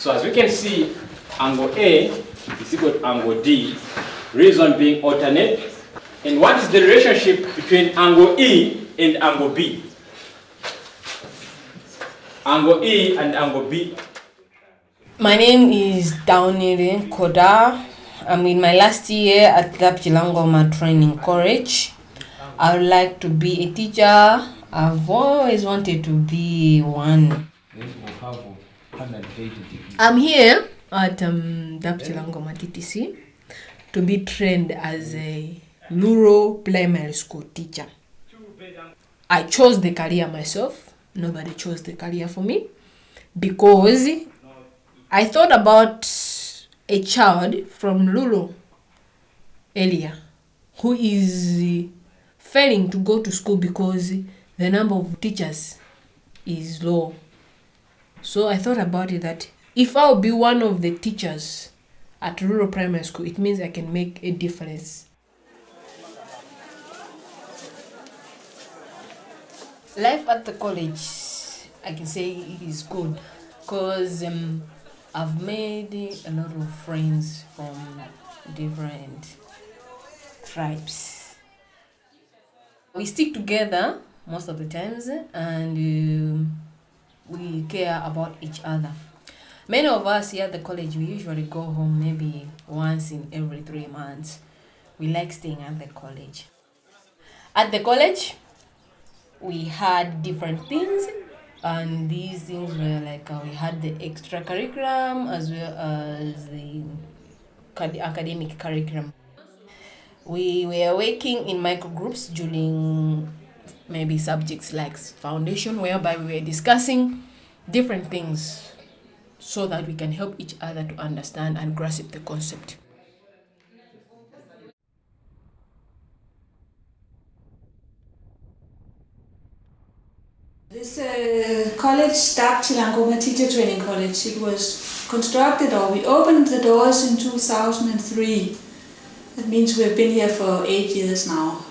So as we can see, angle A is equal to angle D, reason being alternate. And what is the relationship between angle E and angle B? Angle E and angle B. My name is Dauniri Koda. I'm in my last year at Gapchilangoma Training College. I would like to be a teacher. I've always wanted to be one. I'm here at Gapchilangoma TTC to be trained as a rural primary school teacher. I chose the career myself. Nobody chose the career for me because I thought about a child from rural area who is failing to go to school because the number of teachers is low. So I thought about it that if I'll be one of the teachers at rural primary school, it means I can make a difference. Life at the college, I can say it is good because I've made a lot of friends from different tribes. We stick together most of the times and we care about each other. Many of us here at the college, we usually go home maybe once in every 3 months. We like staying at the college. At the college, we had different things, and these things were like we had the extra curriculum as well as the academic curriculum. We were working in micro groups during maybe subjects like foundation, whereby we were discussing different things so that we can help each other to understand and grasp the concept. This college, Kasungu Teacher Training College, it was constructed, or we opened the doors in 2003. That means we've been here for 8 years now.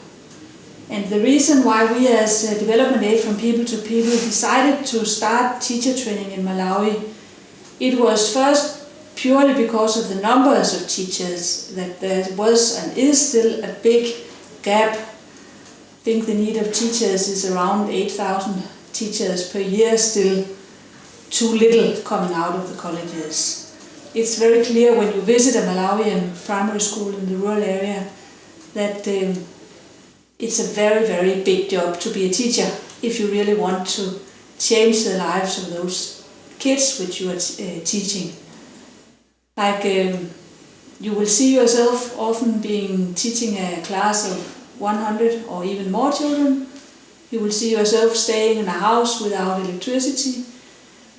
And the reason why we as Development Aid from People to People decided to start teacher training in Malawi, it was first purely because of the numbers of teachers, that there was and is still a big gap. I think the need of teachers is around 8,000 teachers per year, still too little coming out of the colleges. It's very clear when you visit a Malawian primary school in the rural area that it's a very, very big job to be a teacher if you really want to change the lives of those kids which you are teaching. Like you will see yourself often teaching a class of 100 or even more children. You will see yourself staying in a house without electricity,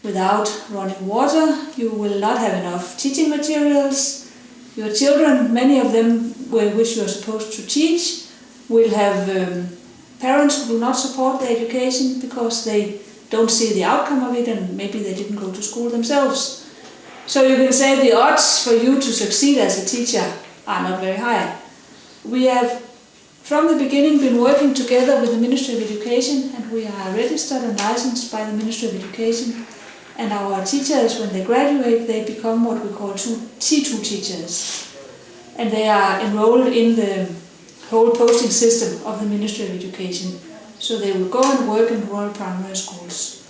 without running water. You will not have enough teaching materials. Your children, many of them which you are supposed to teach, will have parents who do not support their education because they don't see the outcome of it and maybe they didn't go to school themselves. So you can say the odds for you to succeed as a teacher are not very high. We have from the beginning been working together with the Ministry of Education, and we are registered and licensed by the Ministry of Education. And our teachers, when they graduate, they become what we call T2 teachers. And they are enrolled in the whole posting system of the Ministry of Education. So they will go and work in rural primary schools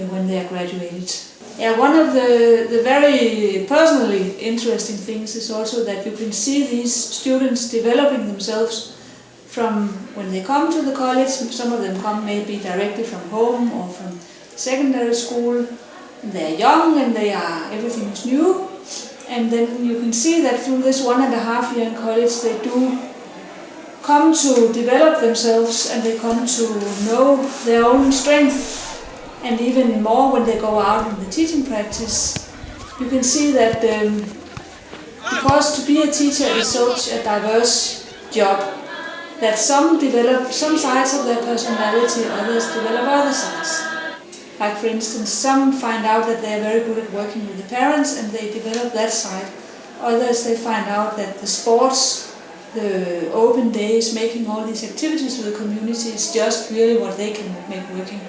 when they are graduated. Yeah, one of the very personally interesting things is also that you can see these students developing themselves from when they come to the college. Some of them come maybe directly from home or from secondary school. They're young and everything is new. And then you can see that through this 1.5 year in college, they do come to develop themselves and they come to know their own strength. And even more when they go out in the teaching practice, you can see that because to be a teacher is such a diverse job, that some develop some sides of their personality, others develop other sides. Like for instance, some find out that they are very good at working with the parents and they develop that side. Others, they find out that the sports, the open days, making all these activities with the community is just really what they can make working.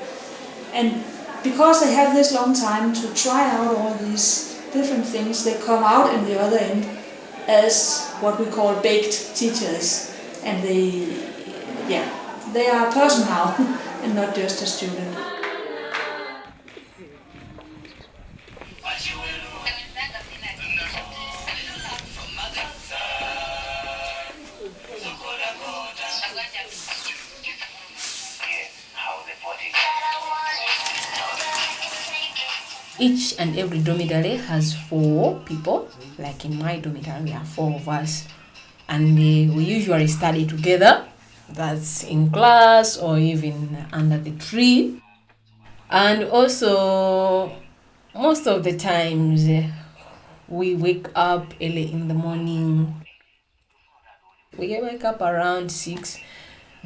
And because they have this long time to try out all these different things, they come out in the other end as what we call baked teachers. And they are a person now and not just a student. Each and every dormitory has 4 people. Like in my dormitory, we are 4 of us, and we usually study together. That's in class or even under the tree. And also, most of the times, we wake up early in the morning. We wake up around 6,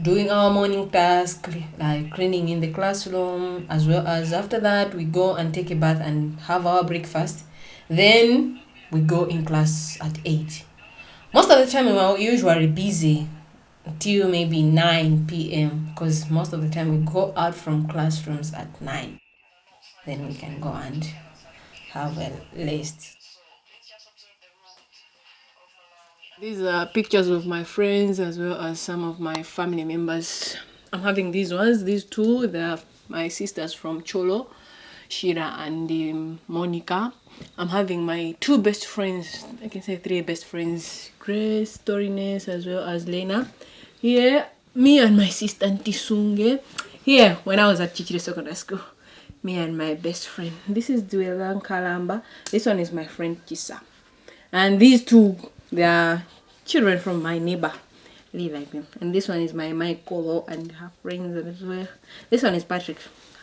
doing our morning task like cleaning in the classroom, as well as after that we go and take a bath and have our breakfast. Then we go in class at 8. Most of the time we are usually busy until maybe 9 p.m. because most of the time we go out from classrooms at 9. Then we can go and have a rest. These are pictures of my friends as well as some of my family members. I'm having these ones, these 2, they are my sisters from Cholo, Shira and Monica. I'm having my 2 best friends, I can say 3 best friends, Grace, Torines, as well as Lena. Here, me and my sister Ntisunge. Here, when I was at Chichiri Secondary School, me and my best friend. This is Duelan Kalamba. This one is my friend Kisa. And these 2, they are children from my neighbor. Really like them. And this one is my Michael and her friends as well. This one is Patrick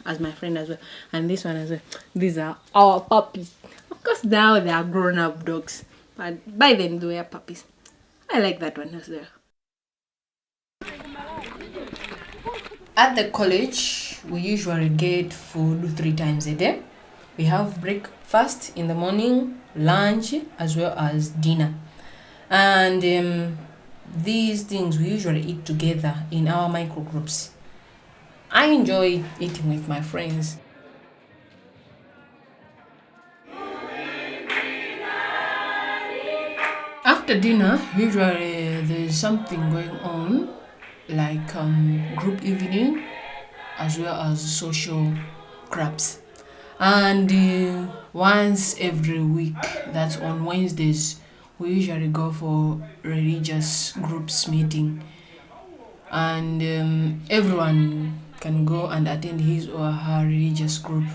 as my friend as well. And this one as well. These are our puppies. Of course now they are grown up dogs. But by then they were puppies. I like that one as well. At the college, we usually get food 3 times a day. We have breakfast in the morning, lunch, as well as dinner. And these things we usually eat together in our micro groups. I enjoy eating with my friends. After dinner, usually there's something going on, like group evening, as well as social clubs. And once every week, that's on Wednesdays, we usually go for religious groups meeting, and everyone can go and attend his or her religious group.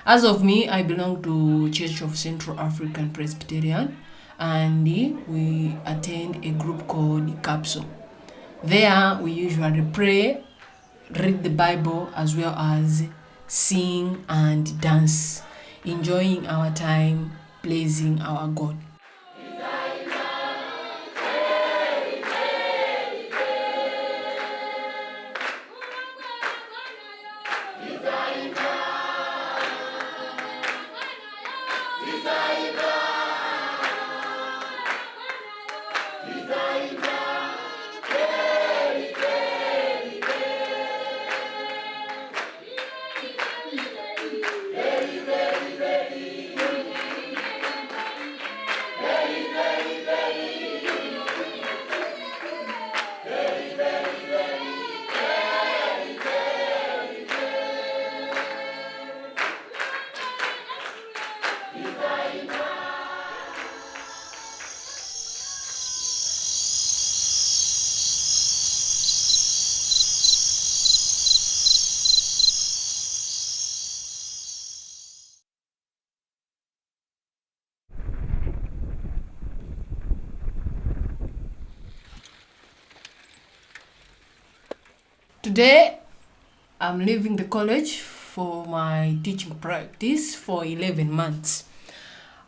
As of me, I belong to Church of Central African Presbyterian, and we attend a group called Capsule. There we usually pray, read the Bible, as well as sing and dance, enjoying our time, praising our God. Today, I'm leaving the college for my teaching practice for 11 months.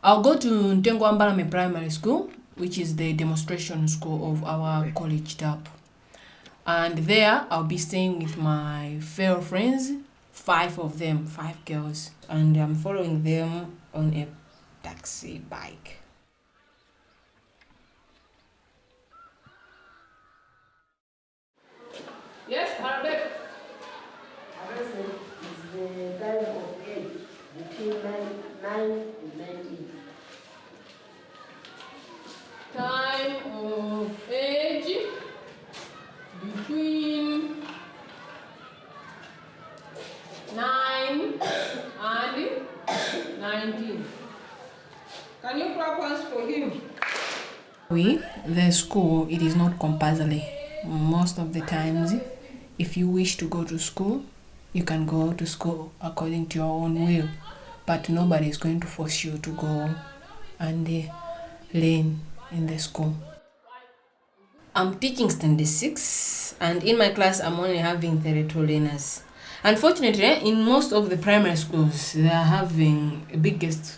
I'll go to Ntengwambalame Primary School, which is the demonstration school of our college TAP. And there, I'll be staying with my fellow friends, 5 of them, 5 girls. And I'm following them on a taxi bike. Yes, Arabic. Arabic is the dialogue. Can you clap once for him? The school, it is not compulsory. Most of the times, if you wish to go to school, you can go to school according to your own will, but nobody is going to force you to go and learn in the school. I'm teaching standard 6, and in my class I'm only having 32 learners. Unfortunately, in most of the primary schools, they are having a biggest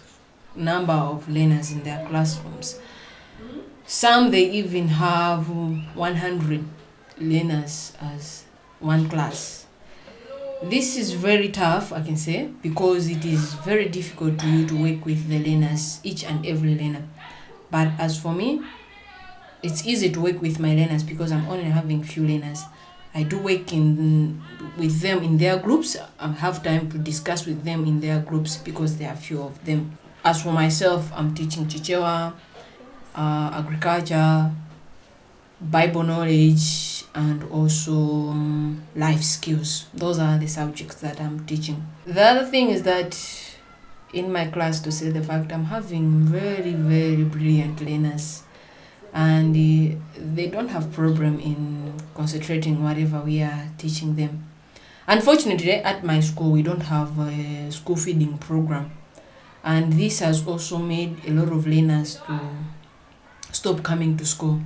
number of learners in their classrooms. Some they even have 100 learners as one class. This is very tough, I can say, because it is very difficult to you to work with the learners, each and every learner. But as for me, it's easy to work with my learners because I'm only having few learners. I do work with them in their groups. I have time to discuss with them in their groups because there are few of them. As for myself, I'm teaching teacherhood, agriculture, Bible knowledge, and also life skills. Those are the subjects that I'm teaching. The other thing is that in my class, to say the fact, I'm having very, very brilliant learners, and they don't have problem in concentrating whatever we are teaching them. Unfortunately, at my school, we don't have a school feeding program, and this has also made a lot of learners to stop coming to school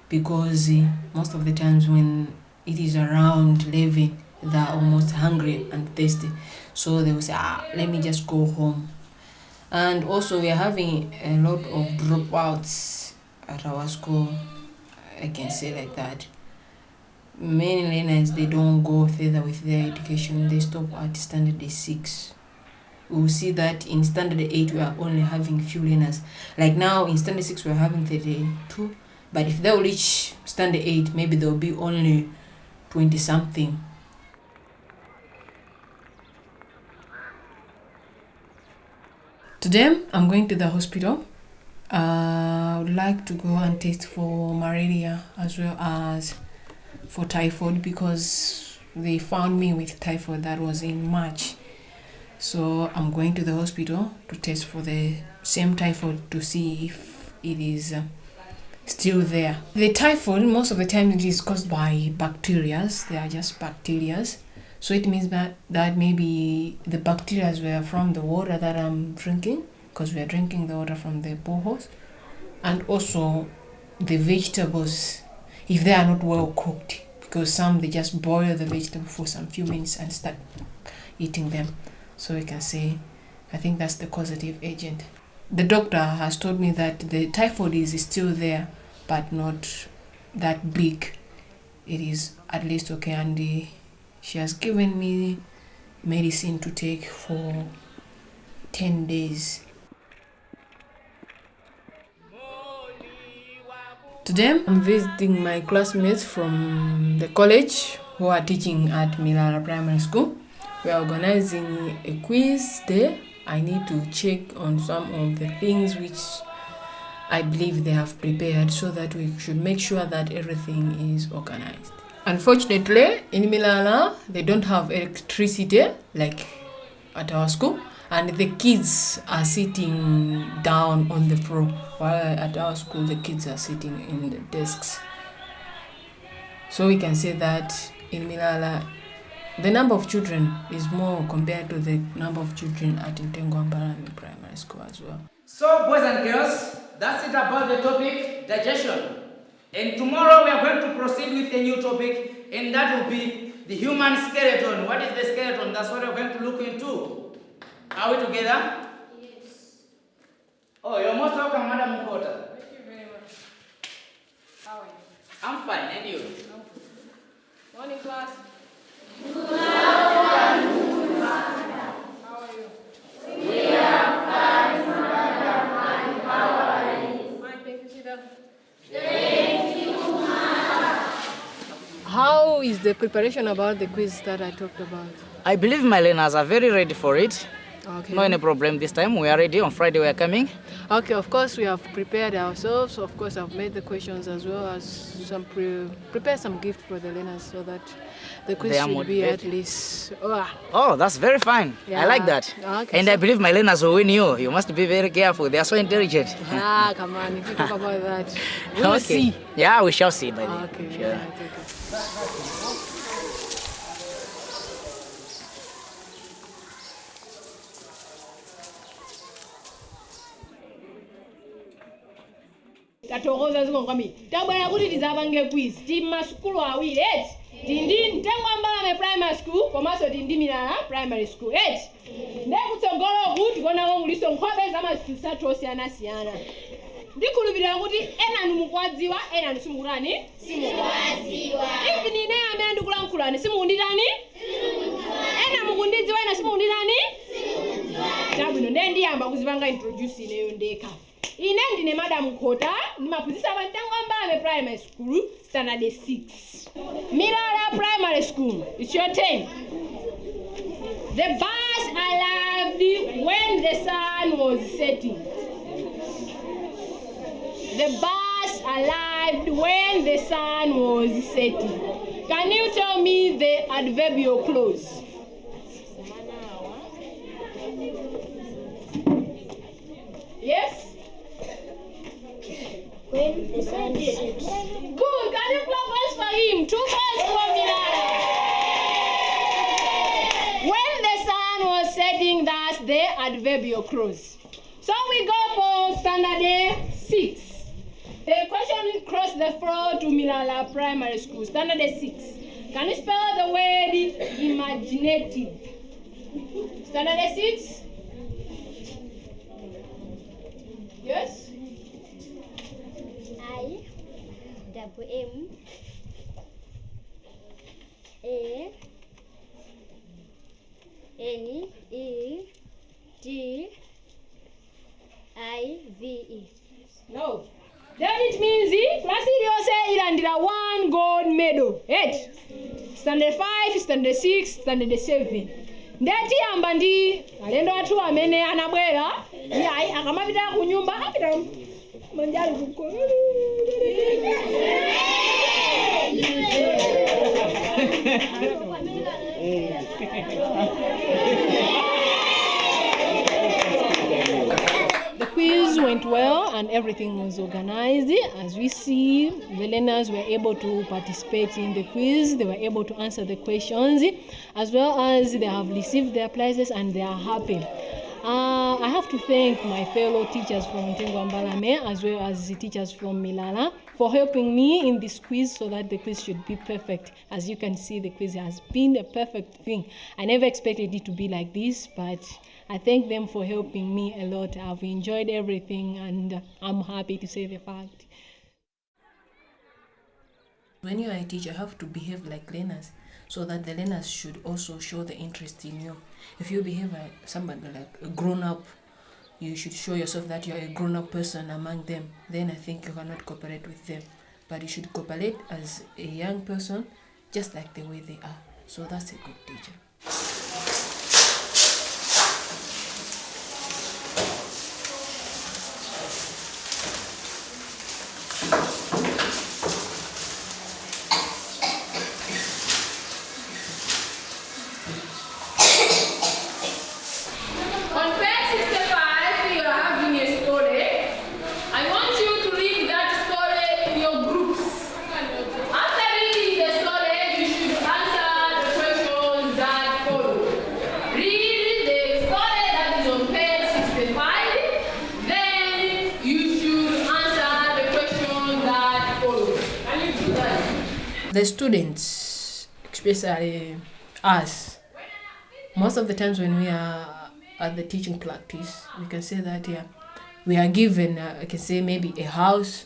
because most of the times when it is around 11, they're almost hungry and thirsty, so they will say, let me just go home. And also we are having a lot of dropouts at our school, I can say like that. Many learners, they don't go further with their education, they stop at standard 6. We'll see that in standard 8 we are only having few learners. Like now in standard 6 we're having 32, but if they'll reach standard 8, maybe there'll be only 20 something. Today I'm going to the hospital. I would like to go and test for malaria as well as for typhoid because they found me with typhoid. That was in March. So I'm going to the hospital to test for the same typhoid to see if it is still there. The typhoid, most of the time it is caused by bacteria. They are just bacteria. So it means that maybe the bacteria were from the water that I'm drinking, because we are drinking the water from the boreholes, and also the vegetables, if they are not well cooked, because some they just boil the vegetable for some few minutes and start eating them. So we can say, I think that's the causative agent. The doctor has told me that the typhoid is still there, but not that big. It is at least okay, and she has given me medicine to take for 10 days. Today, I'm visiting my classmates from the college who are teaching at Malawi Primary School. We are organizing a quiz day. I need to check on some of the things which I believe they have prepared so that we should make sure that everything is organized. Unfortunately, in Milana, they don't have electricity like at our school, and the kids are sitting down on the floor, while at our school the kids are sitting in the desks. So we can say that in Milala, the number of children is more compared to the number of children at Ntengwambala Primary School as well. So boys and girls, that's it about the topic, digestion. And tomorrow we are going to proceed with a new topic, and that will be the human skeleton. What is the skeleton? That's what we're going to look into. Are we together? Yes. Oh, you're most welcome, Madam Mukota. Thank you very much. How are you? I'm fine, and you? Morning, class. How is the preparation about the quiz that I talked about? I believe my learners are very ready for it. Okay. No any problem this time. We are ready. On Friday we are coming. Okay, of course we have prepared ourselves. Of course, I've made the questions as well as some prepare some gift for the learners so that the quiz They are should be at motivated. least. Oh, that's very fine. I like that. Okay, And I believe my learners will win you. You must be very careful. They are so intelligent. come on, if you talk about that, we'll Okay. see. Yeah, we shall see by then. Okay, Sure. right, okay. tatokoza zikonkwami tabwera kuti tizapange quiz tili masukulu awiri eti tindi mtengo wa Mbalame primary school komanso tindi Milala primary school eti ndekutsogoloku tikuonako muliso nkhope za masitatu osiyanasiyana ndikhulupirira kuti enanu mukuwadziwa enanu simukutani simukuwadziwa even ine amene ndikulankhulani simukunditani ena mukundidziwa ena simukunditani chabwino ndiye ndiyamba kuzipanga introduce ineyo ndekha ine ndine Madam Khota ndimaphunzitsa pa mtengo wa Mbalame primary school standard 6 Milala primary school. It's your turn. The birds arrived when the sun was setting. The birds arrived when the sun was setting. Can you tell me the adverbial clause? Yes? When the sun sets. Good. Can you clap hands for him? 2 points for Milala. When the sun was setting, that's the adverbial clause. So we go for standard 6. The question crossed the floor to Milala primary school. Standard 6. Can you spell the word imaginative? Standard 6? Yes? I-double-M A N-E-D-I-V-E. No. Then it means class say ilandira 1 gold medal. 8. Standard 5, standard 6, standard 7. Ndati amba ndi alendo athu amene anabwera yayi akamapita ku nyumba apita manjali kuko. The quiz went well and everything was organized. As we see, the learners were able to participate in the quiz. They were able to answer the questions, as well as they have received their prizes and they are happy. I have to thank my fellow teachers from Mtengo Mbalame as well as the teachers from Milala for helping me in this quiz so that the quiz should be perfect. As you can see, the quiz has been a perfect thing. I never expected it to be like this, but I thank them for helping me a lot. I've enjoyed everything and I'm happy to say the fact. When you are a teacher, you have to behave like learners so that the learners should also show the interest in you. If you behave like somebody like a grown-up, you should show yourself that you're a grown-up person among them. Then I think you cannot cooperate with them. But you should cooperate as a young person, just like the way they are. So that's a good teacher. On page 65, you are having a story. I want you to read that story in your groups. After reading the story, you should answer the questions that follow. Read the story that is on page 65, then you should answer the questions that follow. Can you do that? The students, especially us, most of the times when we are at the teaching practice, we can say that we are given, I can say maybe a house,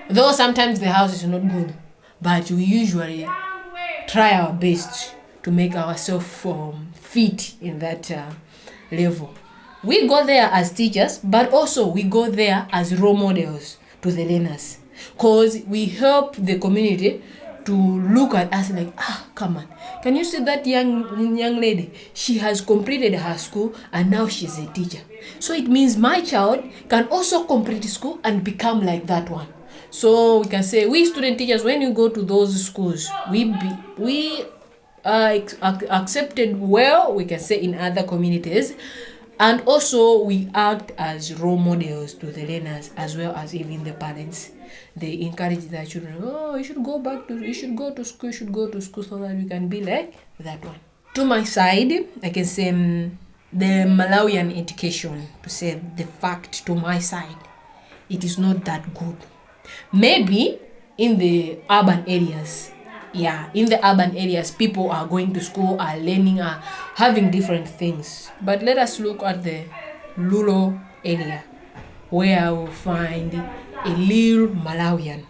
though sometimes the house is not good, but we usually try our best to make ourselves fit in that level. We go there as teachers, but also we go there as role models to the learners, because we help the community to look at us like, come on, can you see that young lady? She has completed her school and now she's a teacher. So it means my child can also complete school and become like that one. So we can say, we student teachers, when you go to those schools, we are accepted well, we can say, in other communities. And also we act as role models to the learners as well as even the parents. They encourage their children, you should go to school so that you can be like that one. To my side, I can say the Malawian education, to say the fact, to my side, it is not that good. Maybe in the urban areas, people are going to school, are learning, are having different things. But let us look at the rural area, where we'll find a little Malawian.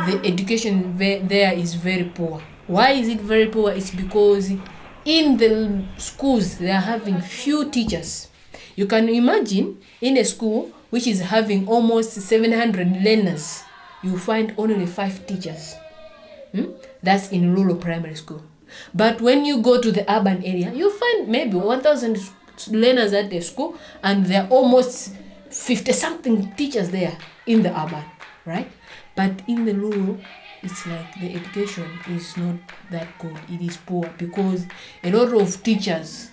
The education there is very poor. Why is it very poor? It's because in the schools they are having few teachers. You can imagine in a school which is having almost 700 learners, you find only 5 teachers. That's in rural primary school. But when you go to the urban area, you find maybe 1,000 learners at the school, and there are almost 50-something teachers there in the urban, right? But in the rural, it's like the education is not that good. It is poor because a lot of teachers,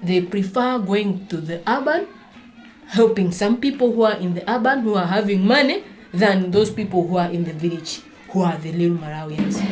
they prefer going to the urban, helping some people who are in the urban who are having money than those people who are in the village, who are the little Malawians.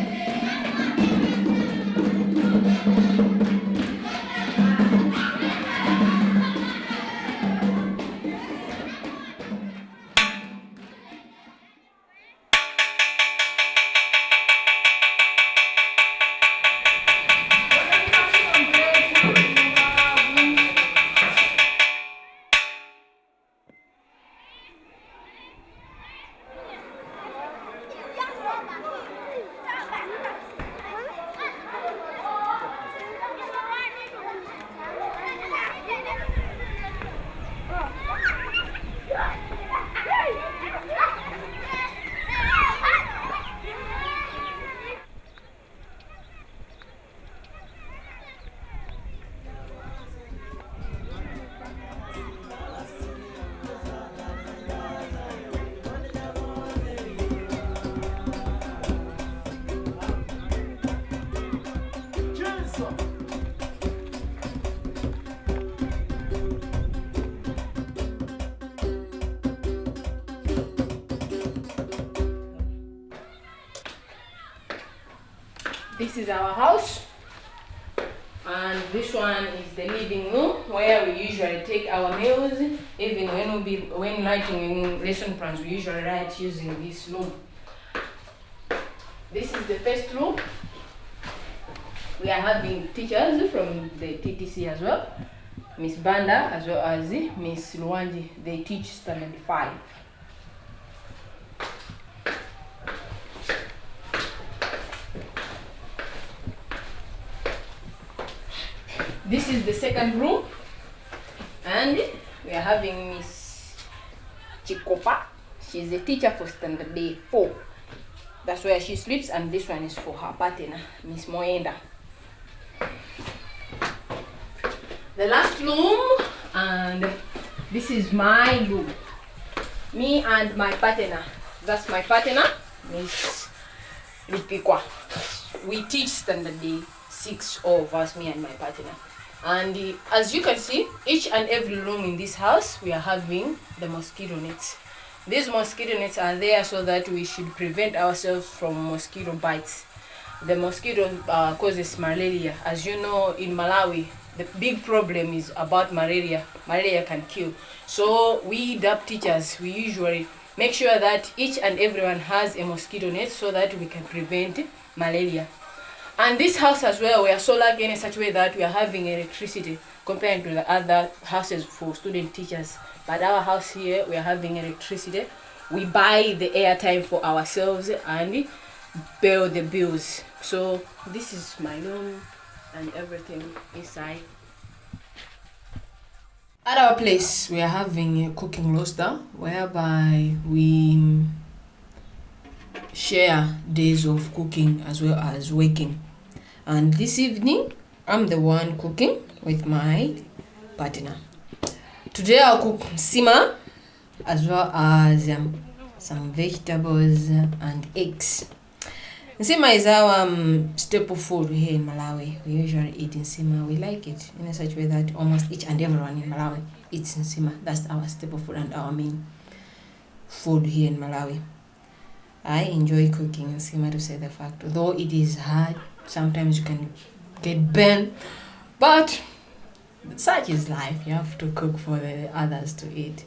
This is our house, and this one is the living room where we usually take our meals. Even when writing lesson plans, we usually write using this room. This is the first room. We are having teachers from the TTC as well, Miss Banda as well as Miss Luanji. They teach standard 5. This is the second room, and we are having Miss Chikopa. She's a teacher for standard day 4. That's where she sleeps, and this one is for her partner, Miss Moenda. The last room, and this is my room. Me and my partner. That's my partner, Miss Lupikwa. We teach standard day 6, all of us, me and my partner. And as you can see, each and every room in this house, we are having the mosquito nets. These mosquito nets are there so that we should prevent ourselves from mosquito bites. The mosquito causes malaria. As you know, in Malawi, the big problem is about malaria. Malaria can kill. So we DAP teachers, we usually make sure that each and everyone has a mosquito net so that we can prevent malaria. And this house as well, we are so lucky in such a way that we are having electricity compared to the other houses for student teachers. But our house here, we are having electricity. We buy the airtime for ourselves and pay the bills. So this is my room and everything inside. At our place, we are having a cooking roaster whereby we share days of cooking as well as working. And this evening, I'm the one cooking with my partner. Today I'll cook sima as well as some vegetables and eggs. Nsima is our staple food here in Malawi. We usually eat nsima. We like it in such a way that almost each and everyone in Malawi eats nsima. That's our staple food and our main food here in Malawi. I enjoy cooking nsima, to say the fact. Though it is hard, sometimes you can get burned, but such is life. You have to cook for the others to eat.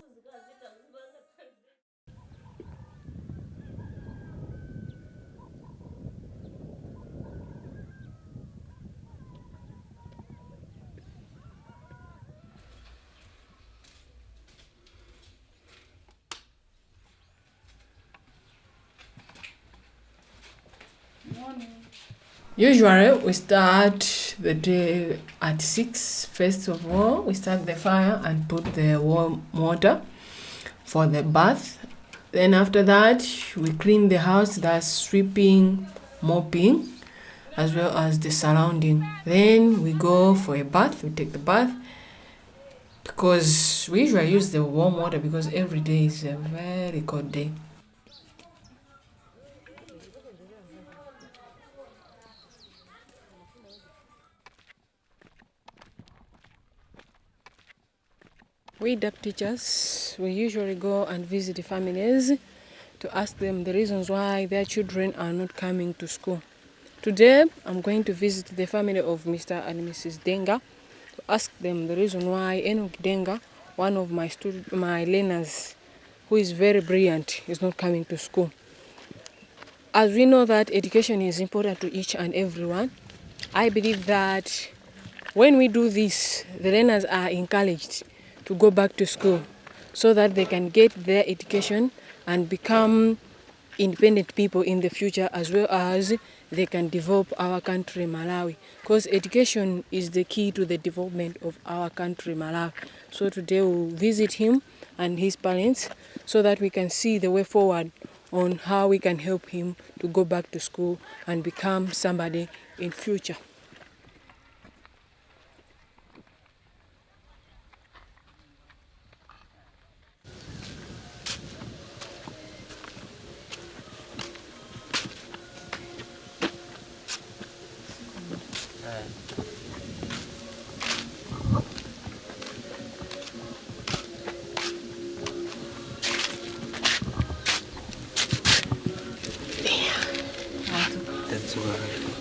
Usually we start the day at 6. First of all, we start the fire and put the warm water for the bath. Then after that, we clean the house, that's sweeping, mopping, as well as the surrounding. Then we go for a bath. We take the bath because we usually use the warm water because every day is a very cold day. We duck teachers, we usually go and visit the families to ask them the reasons why their children are not coming to school. Today, I'm going to visit the family of Mr. and Mrs. Denga to ask them the reason why Enoch Denga, one of my learners who is very brilliant, is not coming to school. As we know that education is important to each and everyone, I believe that when we do this, the learners are encouraged to go back to school so that they can get their education and become independent people in the future, as well as they can develop our country, Malawi. Because education is the key to the development of our country, Malawi. So today we'll visit him and his parents so that we can see the way forward on how we can help him to go back to school and become somebody in future.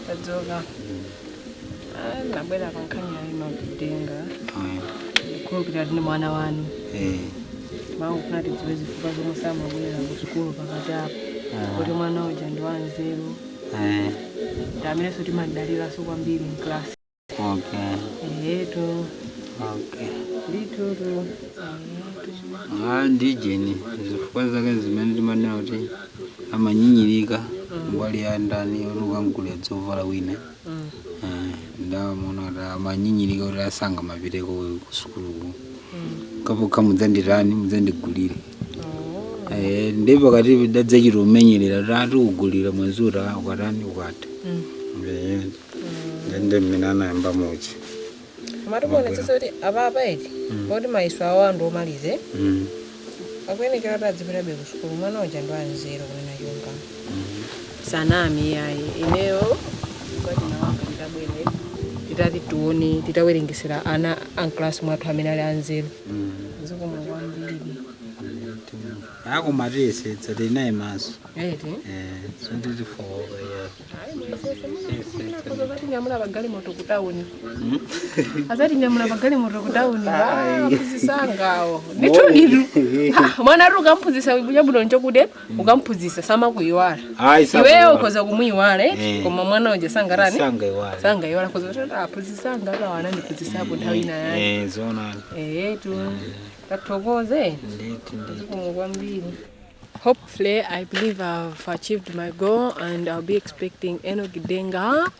Tadzoka. Nabwera pankanya ino Denga. Kumpira ndi mwana wanu. Maufuna tidziwe zifukwa zomwe samabwera ku sukulu pakati apo. Kuti mwana uja ndi wanzeru. Tamireso timadaliraso kwambiri mu class. Okay. Okay. Litoro. Ndijeni zifukwa zake zimene timanena kuti amanyinyirika mbali ya ndani oluka mkulu yadzovala wina. Ndamona kuti amanyinyirika kuti asanga mapiteko ku sukulu. Kapokha mudzandirani mudzandigulire. Ndi pakati dadza chiro umenyerera tati ugulira mwezi ukatani ukata. Ndende mmene yamba mochi. Matubone tsese kuti apa eti kuti maiso awo ando omalize akwenekera tadzipita ku sukulu mwana uja ndo anzero kunena chonga sanami yayi ineyo kuti nawanga ndabwere titati tuone titawerengesera ana class mwathu amene ali anzero zikoma kwambiri akumatese tsati naye maso eti sonditi foka ya azati nyamula bagali moto kutauni azati nyamula bagali moto kutauni kuzisangawo nitoniru mwana ruka mpuzisa wibujabulo nchokude ukampuzisa sama kuyiwala iwewe ukoza kumuyiwala koma mwana uja sangarani sanga yiwala koza apuzisanga awana ndikuzisabo nthawi ina yani zona tu tathokoze nditi. Hopefully, I believe I've achieved my goal and I'll be expecting Enoch Denga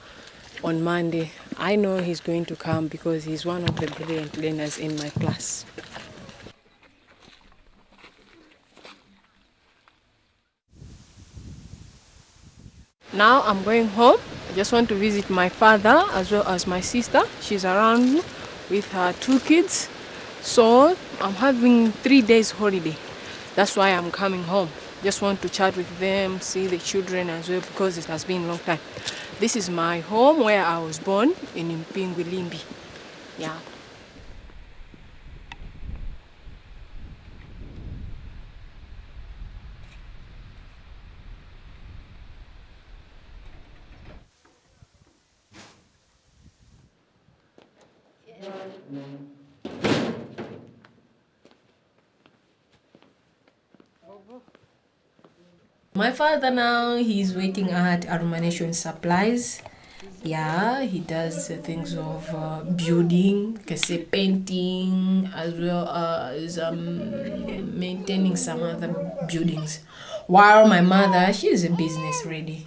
on Monday. I know he's going to come because he's one of the brilliant learners in my class. Now I'm going home. I just want to visit my father as well as my sister. She's around with her 2 kids. So I'm having 3 days holiday. That's why I'm coming home. Just want to chat with them, see the children as well, because it has been a long time. This is my home where I was born in Mpingwi Limbi. Yeah. My father now, he's working at Illumination Supplies. Yeah, he does things of building, can say painting, as well as maintaining some other buildings. While my mother, she is a business lady.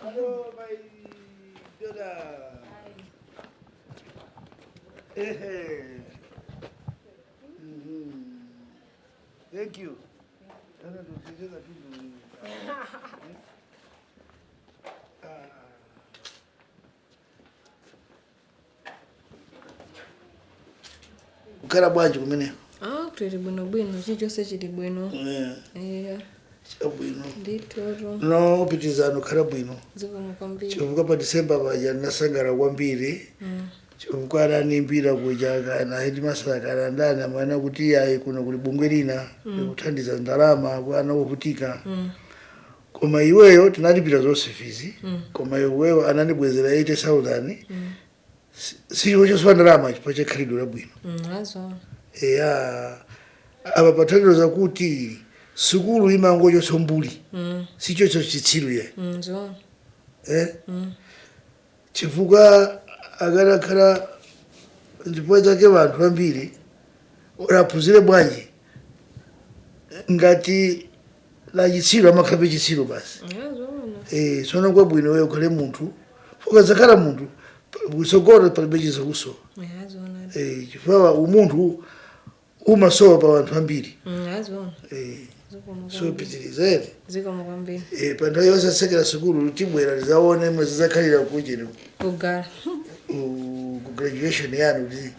Hello, my daughter. Hey. Thank you. Ukara bwanji kumene? Tuli bwino chichonse chili bwino. Chabwino. Nditoro. No, pitizano khala bwino. Zikomo kwambiri. Chifukwa pa December paja nasangala kwambiri. Chifukwa ananimbira kuja na headmaster kana ndani amana kuti ayi kuno kuli bungwe lina kuthandiza ndalama bwana wovutika. Koma iweyo tinalipira zonse fizi. Koma iweyo ananibwezera 80,000. Siyo choswa ndalama chifukwa chakhalidwe labwino. Azo. Aba pathandiza kuti sukulu imango chosombuli. Sicho chitsiru ye. Nzo. Chifukwa agalakhala ndipoza ke bantu bambiri oraphuzire bwanji ngati la chitsiru amakhabe chitsiru basi. Sono kwa bwino wewe ukhale munthu fuka zakhala munthu usogoro palibe chizakuso. Chifukwa umunthu umasowa pa bantu bambiri. So pitirize. Zikomo kwambiri. Panthawi yonse sekera sukulu tibwera tizaone mwezi zakhalira kuchino. Kugala. Graduation yanu ndi.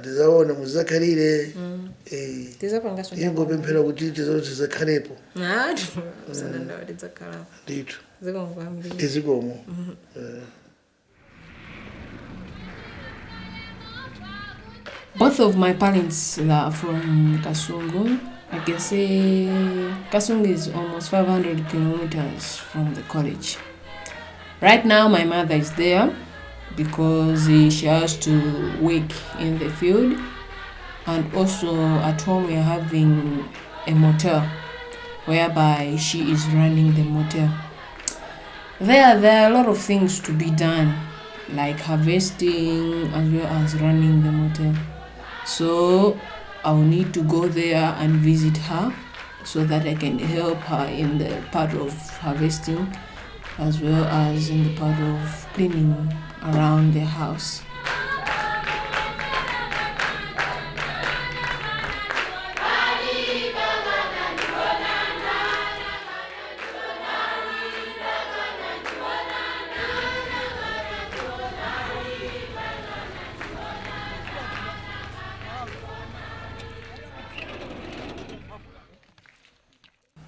Tizaone mwezi zakhalire. Tizapanga so. Ingo pemphera kuti tizakhalepo. Sana ndawo tizakhalapo. Ndithu. Zikomo kwambiri. Zikomo. Both of my parents are from Kasungu. I can say Kasungu is almost 500 kilometers from the college. Right now my mother is there because she has to work in the field, and also at home we are having a motel whereby she is running the motel. There are a lot of things to be done, like harvesting as well as running the motel. So I'll need to go there and visit her so that I can help her in the part of harvesting as well as in the part of cleaning around the house.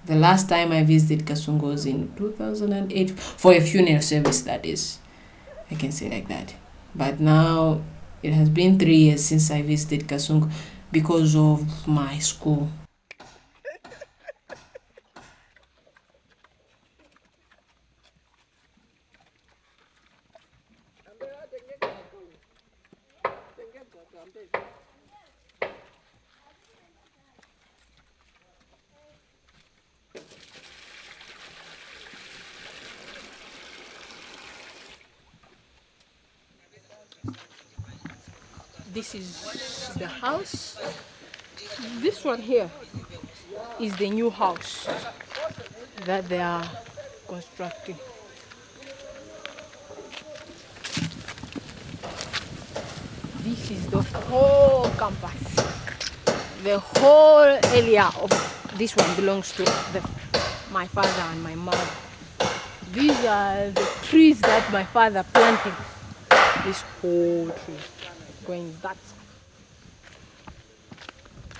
The last time I visited Kasungu was in 2008 for a funeral service, that is. I can say like that. But now it has been 3 years since I visited Kasungu because of my school. This is the house. This one here is the new house that they are constructing. This is the whole campus, the whole area of this one belongs to my father and my mother. These are the trees that my father planted. This whole tree going that side.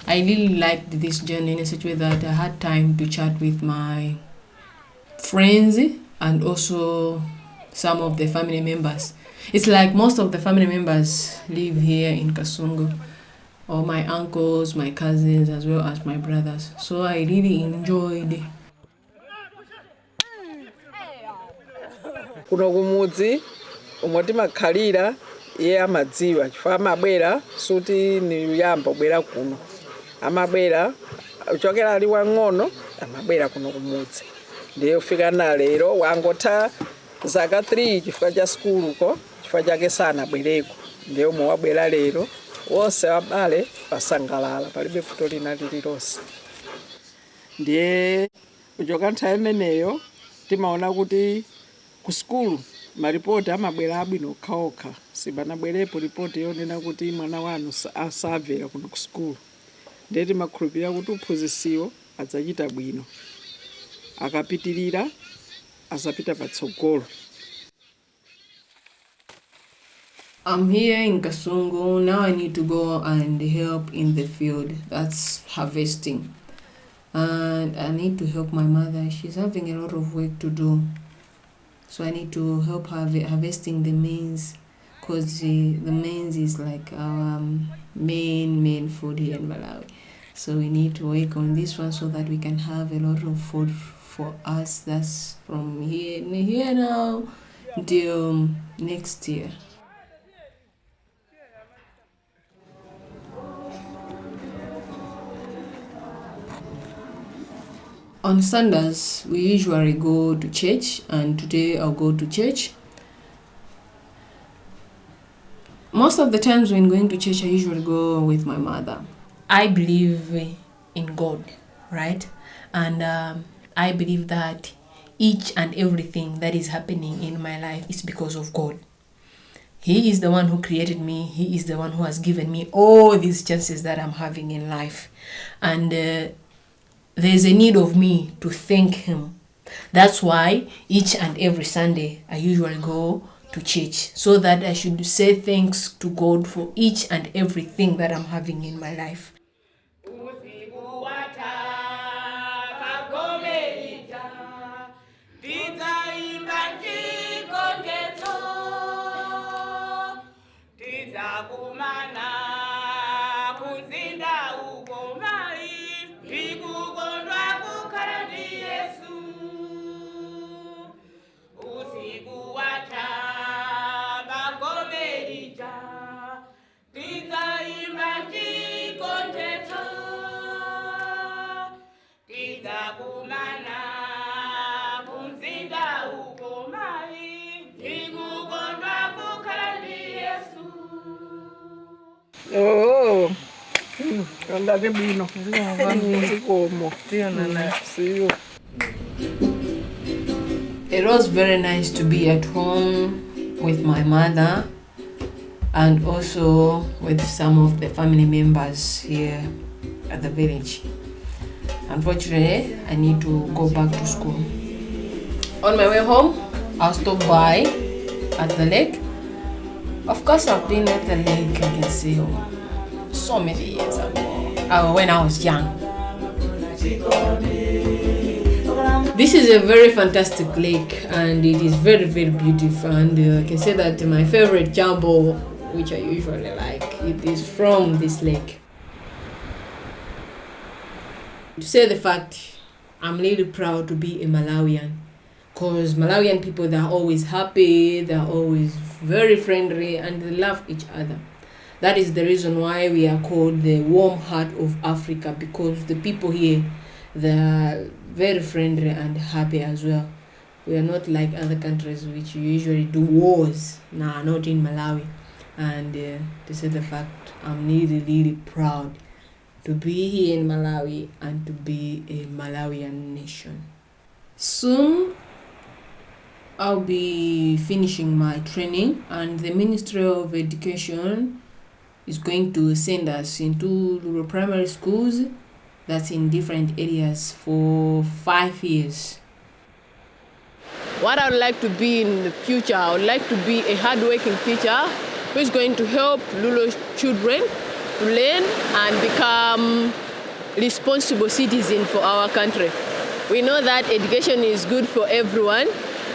I really liked this journey in such a way that I had time to chat with my friends and also some of the family members. It's like most of the family members live here in Kasungu, or my uncles, my cousins, as well as my brothers. So I really enjoyed. Kuno kumudzi umwe timakhalira iye amadziwa chifukwa amabwera suti niyamba kubwera kuno, amabwera uchokera ali wang'ono amabwera kuno kumudzi, ndiye kufika na lero wangotha zaka 3 chifukwa cha skuluko, chifukwa chake sanabwereko, ndiye umwe wabwera lero wonse abale basangalala palibe futo lina lililonse. Ndiye kuchoka nthawi imeneyo timaona kuti ku skulu maripoti amabwera abwino okhaokha, sibanabwerepo ripoti yonena kuti mwana wanu asabvera kuno ku skulu. Ndiye timakhulupirira kuti uphunzisiwo adzachita bwino, akapitirira azapita patsogolo. I'm here in Kasungu. Now I need to go and help in the field. That's harvesting. And I need to help my mother. She's having a lot of work to do. So I need to help her harvesting the maize, because the maize is like our main food here in Malawi. So we need to work on this one so that we can have a lot of food for us. That's from here now until next year. On Sundays, we usually go to church, and today I'll go to church. Most of the times when going to church, I usually go with my mother. I believe in God, right? And I believe that each and everything that is happening in my life is because of God. He is the one who created me. He is the one who has given me all these chances that I'm having in life. And there's a need of me to thank him. That's why each and every Sunday I usually go to church, so that I should say thanks to God for each and everything that I'm having in my life. Oh, andate bwino. It was very nice to be at home with my mother and also with some of the family members here at the village. Unfortunately, I need to go back to school. On my way home, I'll stop by at the lake. Of course, I've been at the lake, I can say, so many years ago, when I was young. This is a very fantastic lake, and it is very, very beautiful. And I can say that my favorite jumbo, which I usually like, it is from this lake. To say the fact, I'm really proud to be a Malawian, because Malawian people, they're always happy, they're always very friendly, and they love each other. That is the reason why we are called the warm heart of Africa, because the people here, they're very friendly and happy as well. We are not like other countries which usually do wars. Nah, not in Malawi. And to say the fact, I'm really, really proud to be here in Malawi and to be a Malawian nation. Soon, I'll be finishing my training, and the Ministry of Education is going to send us into rural primary schools that's in different areas for 5 years. What I would like to be in the future, I would like to be a hardworking teacher who is going to help Lulu children to learn and become responsible citizens for our country. We know that education is good for everyone,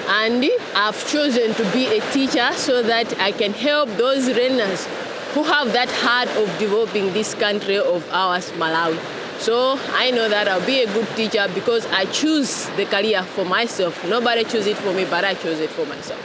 and I've chosen to be a teacher so that I can help those learners who have that heart of developing this country of ours, Malawi. So I know that I'll be a good teacher because I choose the career for myself. Nobody choose it for me, but I choose it for myself.